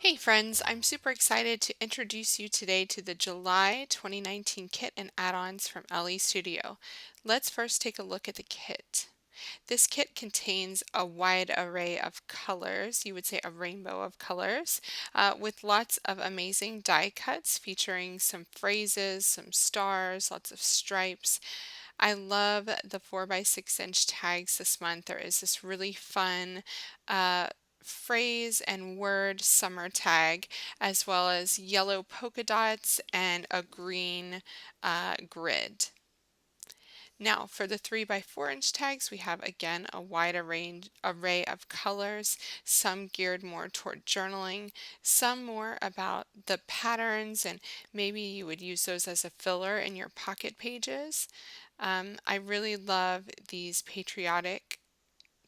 Hey friends, I'm super excited to introduce you today to the July 2019 kit and add-ons from Elle Studio. Let's first take a look at the kit. This kit contains a wide array of colors, you would say a rainbow of colors, with lots of amazing die cuts featuring some phrases, some stars, lots of stripes. I love the 4 by 6 inch tags this month. There is this really fun phrase and word summer tag, as well as yellow polka dots and a green grid. Now, for the 3 by 4 inch tags, we have again a wide array of colors, some geared more toward journaling, some more about the patterns, and maybe you would use those as a filler in your pocket pages. I really love these patriotic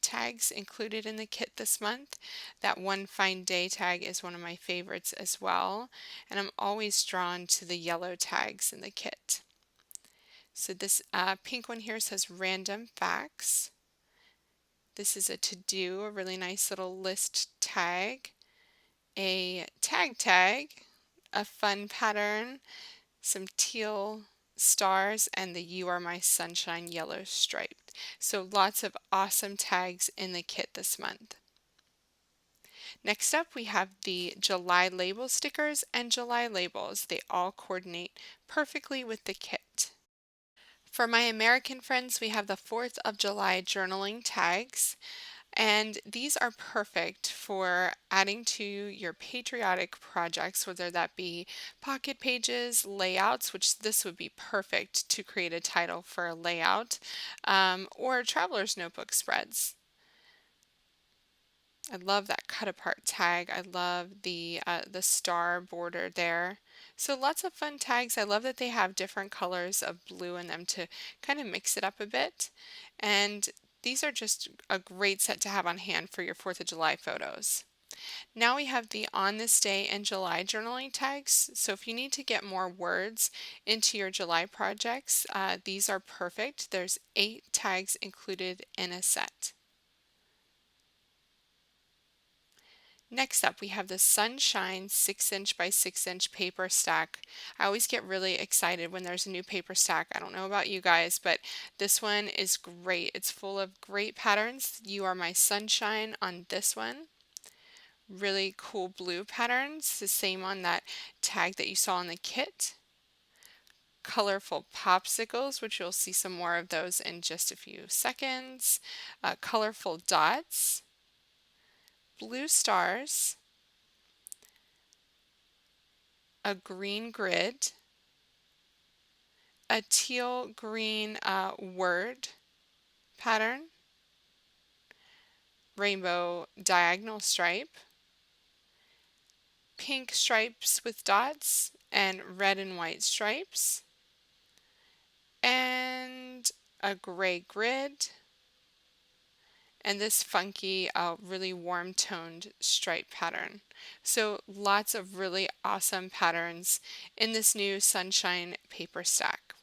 tags included in the kit this month. That One Fine Day tag is one of my favorites as well, and I'm always drawn to the yellow tags in the kit. So this pink one here says random facts. This is a to-do, a really nice little list tag. A tag, a fun pattern, some teal stars, and the You Are My Sunshine yellow stripe. So lots of awesome tags in the kit this month. Next up, we have the July label stickers and July labels. They all coordinate perfectly with the kit. For my American friends, we have the 4th of July journaling tags, and these are perfect for adding to your patriotic projects, whether that be pocket pages, layouts, which this would be perfect to create a title for a layout, or traveler's notebook spreads. I love that cut apart tag. I love the star border there. So lots of fun tags. I love that they have different colors of blue in them to kind of mix it up a bit. And these are just a great set to have on hand for your 4th of July photos. Now we have the On This Day in July journaling tags. So if you need to get more words into your July projects, these are perfect. There's 8 tags included in a set. Next up, we have the Sunshine 6 inch by 6 inch paper stack. I always get really excited when there's a new paper stack. I don't know about you guys, but this one is great. It's full of great patterns. You Are My Sunshine on this one. Really cool blue patterns, the same on that tag that you saw in the kit. Colorful popsicles, which you'll see some more of those in just a few seconds. Colorful dots. Blue stars. A green grid, a teal green word pattern, rainbow diagonal stripe, pink stripes with dots, and red and white stripes, and a gray grid, and this funky, really warm toned stripe pattern. So lots of really awesome patterns in this new Sunshine paper stack.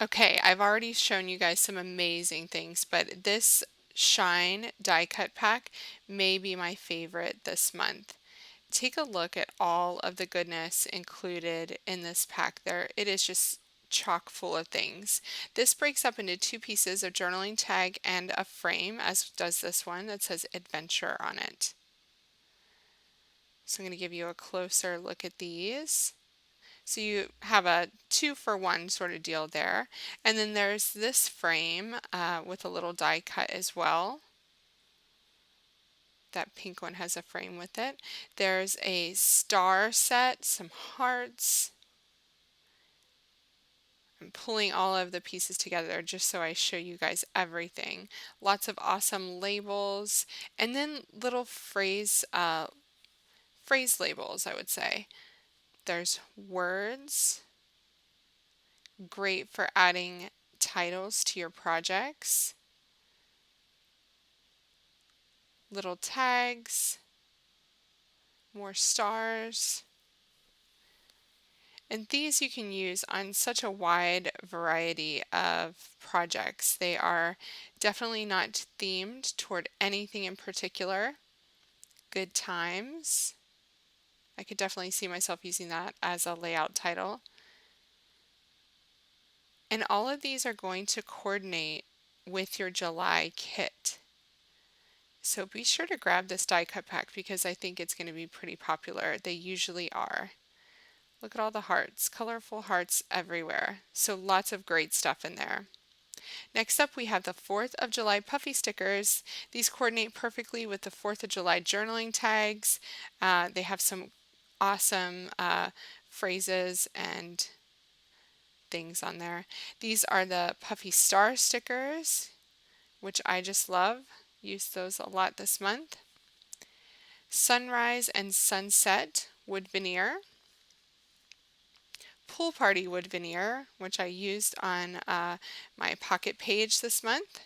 Okay, I've already shown you guys some amazing things, but this Shine die cut pack may be my favorite this month. Take a look at all of the goodness included in this pack. It is just chock full of things. This breaks up into 2 pieces, a journaling tag and a frame, as does this one that says adventure on it. So I'm going to give you a closer look at these. So you have a 2-for-1 sort of deal there. And then there's this frame with a little die cut as well. That pink one has a frame with it. There's a star set, some hearts. I'm pulling all of the pieces together just so I show you guys everything. Lots of awesome labels. And then little phrase labels, I would say. There's words. Great for adding titles to your projects. Little tags, more stars. And these you can use on such a wide variety of projects. They are definitely not themed toward anything in particular. Good times, I could definitely see myself using that as a layout title. And all of these are going to coordinate with your July kit. So be sure to grab this die cut pack because I think it's going to be pretty popular. They usually are. Look at all the hearts, colorful hearts everywhere. So lots of great stuff in there. Next up, we have the 4th of July puffy stickers. These coordinate perfectly with the 4th of July journaling tags. They have some awesome phrases and things on there. These are the puffy star stickers, which I just love. Used those a lot this month. Sunrise and sunset wood veneer. Pool party wood veneer, which I used on my pocket page this month.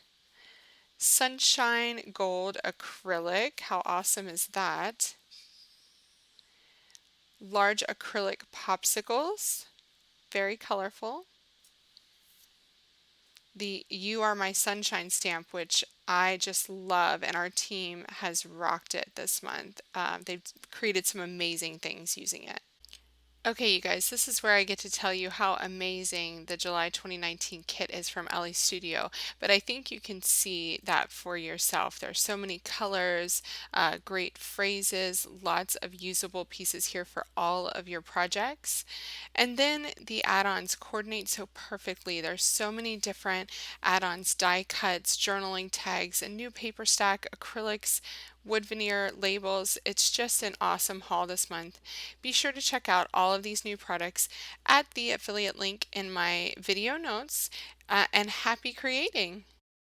Sunshine gold acrylic, how awesome is that? Large acrylic popsicles, very colorful. The You Are My Sunshine stamp, which I just love, and our team has rocked it this month. They've created some amazing things using it. Okay, you guys, this is where I get to tell you how amazing the July 2019 kit is from Elle Studio, but I think you can see that for yourself. There are so many colors, great phrases, lots of usable pieces here for all of your projects. And then the add-ons coordinate so perfectly. There's so many different add-ons, die cuts, journaling tags, a new paper stack, acrylics, wood veneer, labels. It's just an awesome haul this month. Be sure to check out all of these new products at the affiliate link in my video notes, and happy creating!